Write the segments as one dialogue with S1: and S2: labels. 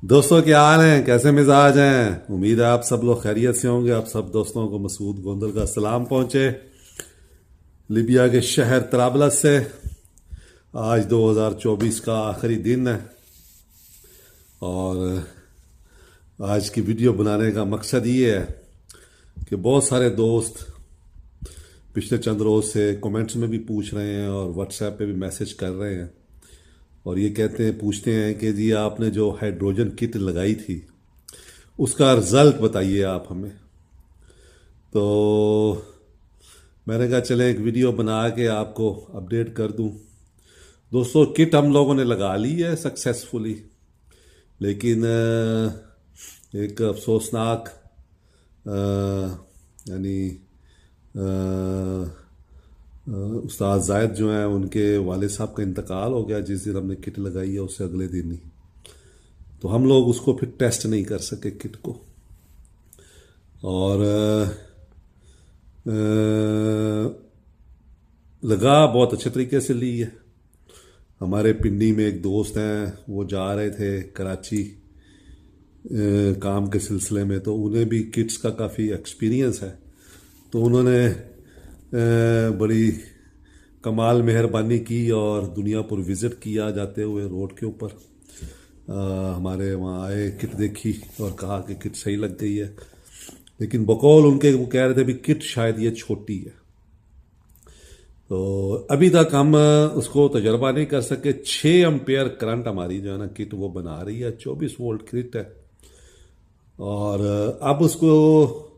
S1: दोस्तों क्या हाल है, कैसे मिजाज हैं। उम्मीद है आप सब लोग खैरियत से होंगे। आप सब दोस्तों को मसूद गोंदल का सलाम पहुंचे लिबिया के शहर तराबलस से। आज 2024 का आखिरी दिन है और आज की वीडियो बनाने का मकसद ये है कि बहुत सारे दोस्त पिछले चंद रोज से कमेंट्स में भी पूछ रहे हैं और व्हाट्सएप पे भी मैसेज कर रहे हैं और ये कहते हैं, पूछते हैं कि जी आपने जो हाइड्रोजन किट लगाई थी उसका रिजल्ट बताइए आप हमें। तो मैंने कहा चले एक वीडियो बना के आपको अपडेट कर दूं। दोस्तों किट हम लोगों ने लगा ली है सक्सेसफुली, लेकिन एक अफसोसनाक यानी उस्ताद जायद जो हैं उनके वालिद साहब का इंतकाल हो गया जिस दिन हमने किट लगाई है उससे अगले दिन ही। तो हम लोग उसको फिर टेस्ट नहीं कर सके किट को। और लगा बहुत अच्छे तरीके से ली है। हमारे पिंडी में एक दोस्त हैं, वो जा रहे थे कराची काम के सिलसिले में, तो उन्हें भी किट्स का काफ़ी एक्सपीरियंस है। तो उन्होंने बड़ी कमाल मेहरबानी की और दुनियापुर विज़िट किया जाते हुए रोड के ऊपर। हमारे वहाँ आए, किट देखी और कहा कि किट सही लग गई है, लेकिन बकौल उनके वो कह रहे थे भी किट शायद ये छोटी है। तो अभी तक हम उसको तजर्बा नहीं कर सके। 6 एम्पेयर करंट हमारी जो है ना किट वो बना रही है, 24 वोल्ट किट है। और अब उसको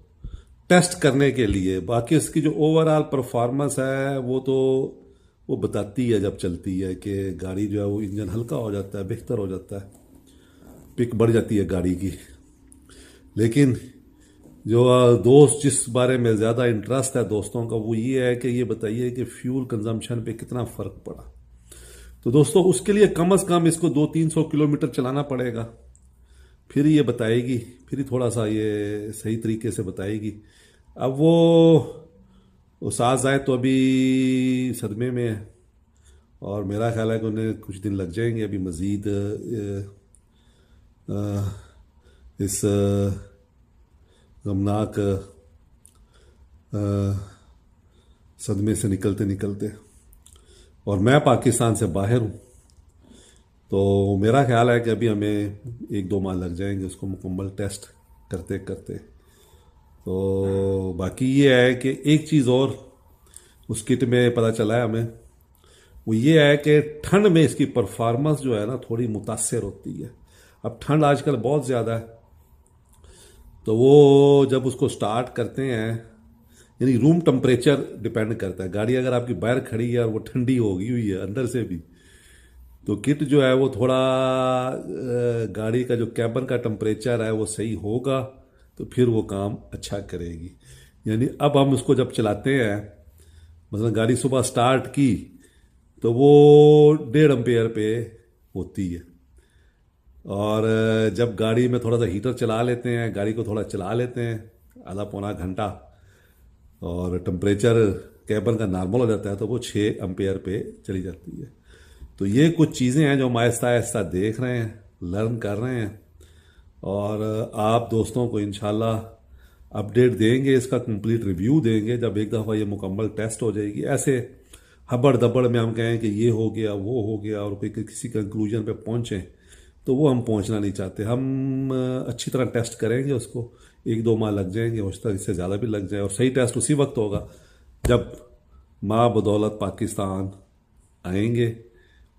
S1: टेस्ट करने के लिए बाकी उसकी जो ओवरऑल परफॉर्मेंस है वो बताती है जब चलती है कि गाड़ी जो है वो इंजन हल्का हो जाता है, बेहतर हो जाता है, पिक बढ़ जाती है गाड़ी की। लेकिन जो दोस्त जिस बारे में ज़्यादा इंटरेस्ट है दोस्तों का वो ये है कि ये बताइए कि फ्यूल कंजम्पशन पे कितना फ़र्क पड़ा। तो दोस्तों उसके लिए कम से कम इसको 200-300 किलोमीटर चलाना पड़ेगा, फिर ये बताएगी, फिर ही थोड़ा सा ये सही तरीके से बताएगी। अब वो सास आए तो अभी सदमे में है और मेरा ख्याल है कि उन्हें कुछ दिन लग जाएंगे अभी मज़ीद इस गमनाक सदमे से निकलते निकलते। और मैं पाकिस्तान से बाहर हूँ, तो मेरा ख्याल है कि अभी हमें 1-2 माह लग जाएंगे उसको मुकम्मल टेस्ट करते करते। तो बाकी ये है कि एक चीज़ और उस किट में पता चला है हमें, वो ये है कि ठंड में इसकी परफॉर्मेंस जो है ना थोड़ी मुतासर होती है। अब ठंड आजकल बहुत ज़्यादा है, तो वो जब उसको स्टार्ट करते हैं, यानी रूम टेम्परेचर डिपेंड करता है। गाड़ी अगर आपकी बाहर खड़ी है और वो ठंडी होगी हुई है अंदर से भी, तो किट जो है वो थोड़ा गाड़ी का जो कैबन का टेम्परेचर है वो सही होगा तो फिर वो काम अच्छा करेगी। यानी अब हम उसको जब चलाते हैं, मतलब गाड़ी सुबह स्टार्ट की तो वो 1.5 एम्पेयर पे होती है, और जब गाड़ी में थोड़ा सा हीटर चला लेते हैं, गाड़ी को थोड़ा चला लेते हैं आधा पौना घंटा और टेम्परेचर कैबन का नॉर्मल हो जाता है तो वो 6 एम्पेयर पे चली जाती है। तो ये कुछ चीज़ें हैं जो हम आहिस्ता आहिस्ता देख रहे हैं, लर्न कर रहे हैं और आप दोस्तों को इंशाल्लाह अपडेट देंगे, इसका कंप्लीट रिव्यू देंगे जब एक दफ़ा ये मुकम्मल टेस्ट हो जाएगी। ऐसे हबड़ दबड़ में हम कहें कि ये हो गया वो हो गया और कोई किसी कंक्लूजन पे पहुँचें तो वो हम पहुँचना नहीं चाहते। हम अच्छी तरह टेस्ट करेंगे उसको, 1-2 माह लग जाएंगे, हो सकता है इससे ज़्यादा भी लग जाए। और सही टेस्ट उसी वक्त होगा जब माँ बदौलत पाकिस्तान आएंगे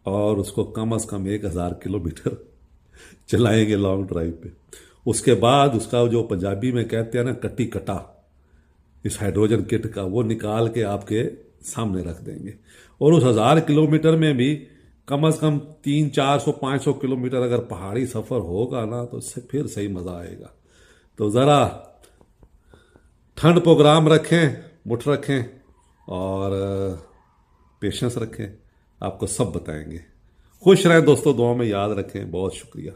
S1: और उसको कम से कम 1000 किलोमीटर चलाएंगे लॉन्ग ड्राइव पे। उसके बाद उसका जो पंजाबी में कहते हैं ना कट्टी कटा, इस हाइड्रोजन किट का वो निकाल के आपके सामने रख देंगे। और उस 1000 किलोमीटर में भी कम से कम 300-400-500 किलोमीटर अगर पहाड़ी सफ़र होगा ना तो फिर सही मज़ा आएगा। तो ज़रा ठंड प्रोग्राम रखें, मुठ रखें और पेशेंस रखें, आपको सब बताएंगे। खुश रहें दोस्तों, दुआ में याद रखें। बहुत शुक्रिया।